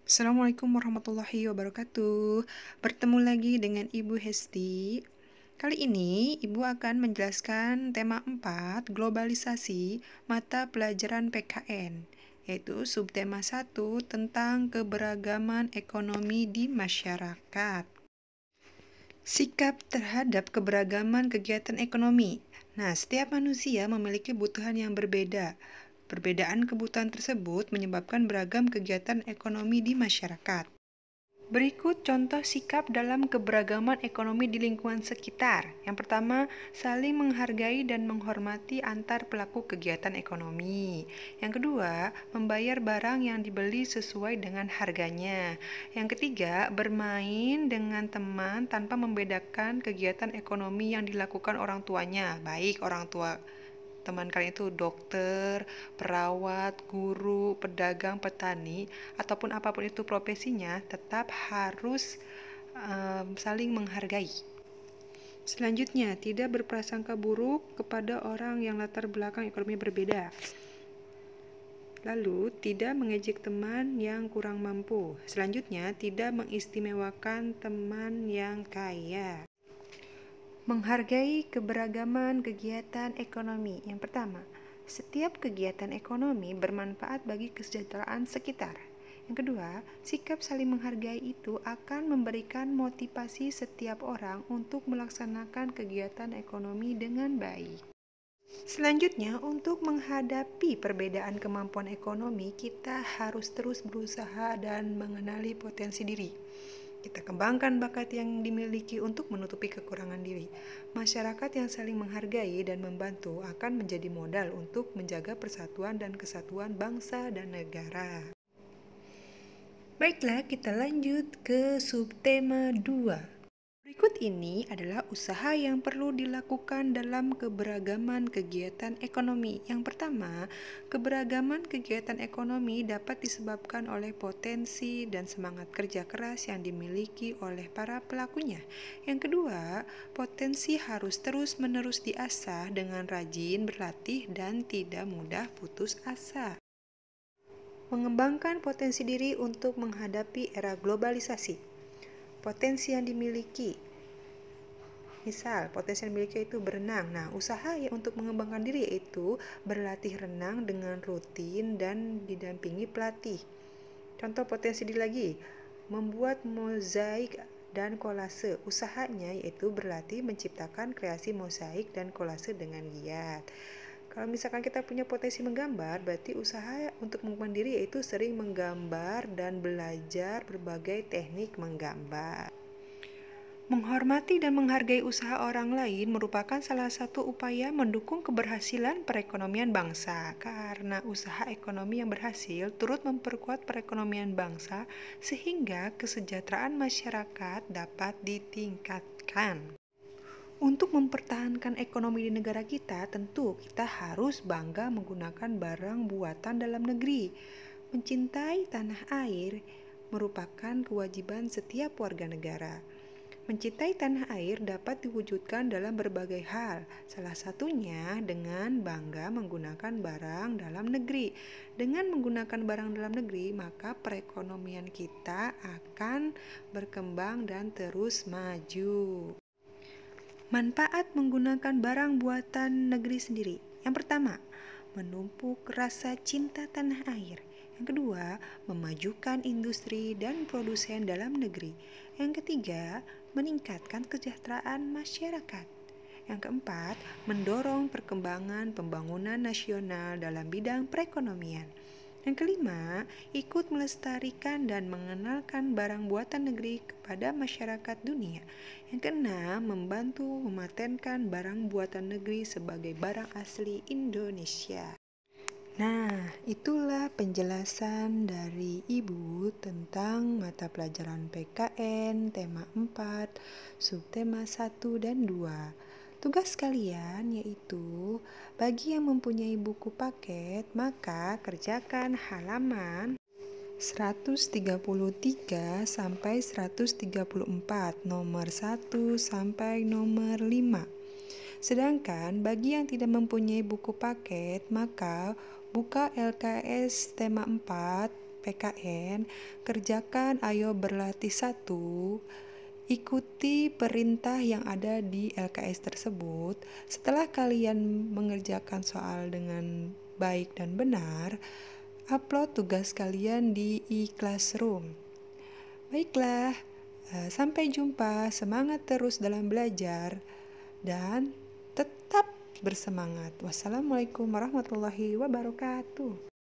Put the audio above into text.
Assalamualaikum warahmatullahi wabarakatuh. Bertemu lagi dengan Ibu Hesti. Kali ini Ibu akan menjelaskan tema 4, globalisasi, mata pelajaran PKN, yaitu subtema 1 tentang keberagaman ekonomi di masyarakat. Sikap terhadap keberagaman kegiatan ekonomi. Nah, setiap manusia memiliki kebutuhan yang berbeda. Perbedaan kebutuhan tersebut menyebabkan beragam kegiatan ekonomi di masyarakat. Berikut contoh sikap dalam keberagaman ekonomi di lingkungan sekitar. Yang pertama, saling menghargai dan menghormati antar pelaku kegiatan ekonomi. Yang kedua, membayar barang yang dibeli sesuai dengan harganya. Yang ketiga, bermain dengan teman tanpa membedakan kegiatan ekonomi yang dilakukan orang tuanya, baik orang tua teman kalian itu dokter, perawat, guru, pedagang, petani, ataupun apapun itu profesinya, tetap harus saling menghargai. Selanjutnya, tidak berprasangka buruk kepada orang yang latar belakang ekonomi berbeda. Lalu, tidak mengejek teman yang kurang mampu. Selanjutnya, tidak mengistimewakan teman yang kaya. Menghargai keberagaman kegiatan ekonomi. Yang pertama, setiap kegiatan ekonomi bermanfaat bagi kesejahteraan sekitar. Yang kedua, sikap saling menghargai itu akan memberikan motivasi setiap orang untuk melaksanakan kegiatan ekonomi dengan baik. Selanjutnya, untuk menghadapi perbedaan kemampuan ekonomi, kita harus terus berusaha dan mengenali potensi diri. Kita kembangkan bakat yang dimiliki untuk menutupi kekurangan diri. Masyarakat yang saling menghargai dan membantu akan menjadi modal untuk menjaga persatuan dan kesatuan bangsa dan negara. Baiklah, kita lanjut ke subtema 2. Berikut ini adalah usaha yang perlu dilakukan dalam keberagaman kegiatan ekonomi. Yang pertama, keberagaman kegiatan ekonomi dapat disebabkan oleh potensi dan semangat kerja keras yang dimiliki oleh para pelakunya. Yang kedua, potensi harus terus-menerus diasah dengan rajin berlatih dan tidak mudah putus asa. Mengembangkan potensi diri untuk menghadapi era globalisasi. Potensi yang dimiliki, misal potensi yang dimiliki itu berenang. Nah, usaha untuk mengembangkan diri yaitu berlatih renang dengan rutin dan didampingi pelatih. Contoh potensi diri lagi, membuat mozaik dan kolase. Usahanya yaitu berlatih menciptakan kreasi mozaik dan kolase dengan giat. Kalau misalkan kita punya potensi menggambar, berarti usaha untuk mengembangkan diri yaitu sering menggambar dan belajar berbagai teknik menggambar. Menghormati dan menghargai usaha orang lain merupakan salah satu upaya mendukung keberhasilan perekonomian bangsa. Karena usaha ekonomi yang berhasil turut memperkuat perekonomian bangsa sehingga kesejahteraan masyarakat dapat ditingkatkan. Untuk mempertahankan ekonomi di negara kita, tentu kita harus bangga menggunakan barang buatan dalam negeri. Mencintai tanah air merupakan kewajiban setiap warga negara. Mencintai tanah air dapat diwujudkan dalam berbagai hal, salah satunya dengan bangga menggunakan barang dalam negeri. Dengan menggunakan barang dalam negeri, maka perekonomian kita akan berkembang dan terus maju. Manfaat menggunakan barang buatan negeri sendiri. Yang pertama, menumpuk rasa cinta tanah air. Yang kedua, memajukan industri dan produsen dalam negeri. Yang ketiga, meningkatkan kesejahteraan masyarakat. Yang keempat, mendorong perkembangan pembangunan nasional dalam bidang perekonomian. Yang kelima, ikut melestarikan dan mengenalkan barang buatan negeri kepada masyarakat dunia. Yang keenam, membantu mematenkan barang buatan negeri sebagai barang asli Indonesia. Nah, itulah penjelasan dari Ibu tentang mata pelajaran PKN tema 4, subtema 1 dan 2. Tugas kalian yaitu, bagi yang mempunyai buku paket, maka kerjakan halaman 133 sampai 134, nomor 1 sampai nomor 5. Sedangkan bagi yang tidak mempunyai buku paket, maka buka LKS tema 4 PKN, kerjakan ayo berlatih 1. Ikuti perintah yang ada di LKS tersebut. Setelah kalian mengerjakan soal dengan baik dan benar, upload tugas kalian di e-classroom. Baiklah, sampai jumpa. Semangat terus dalam belajar dan tetap bersemangat. Wassalamualaikum warahmatullahi wabarakatuh.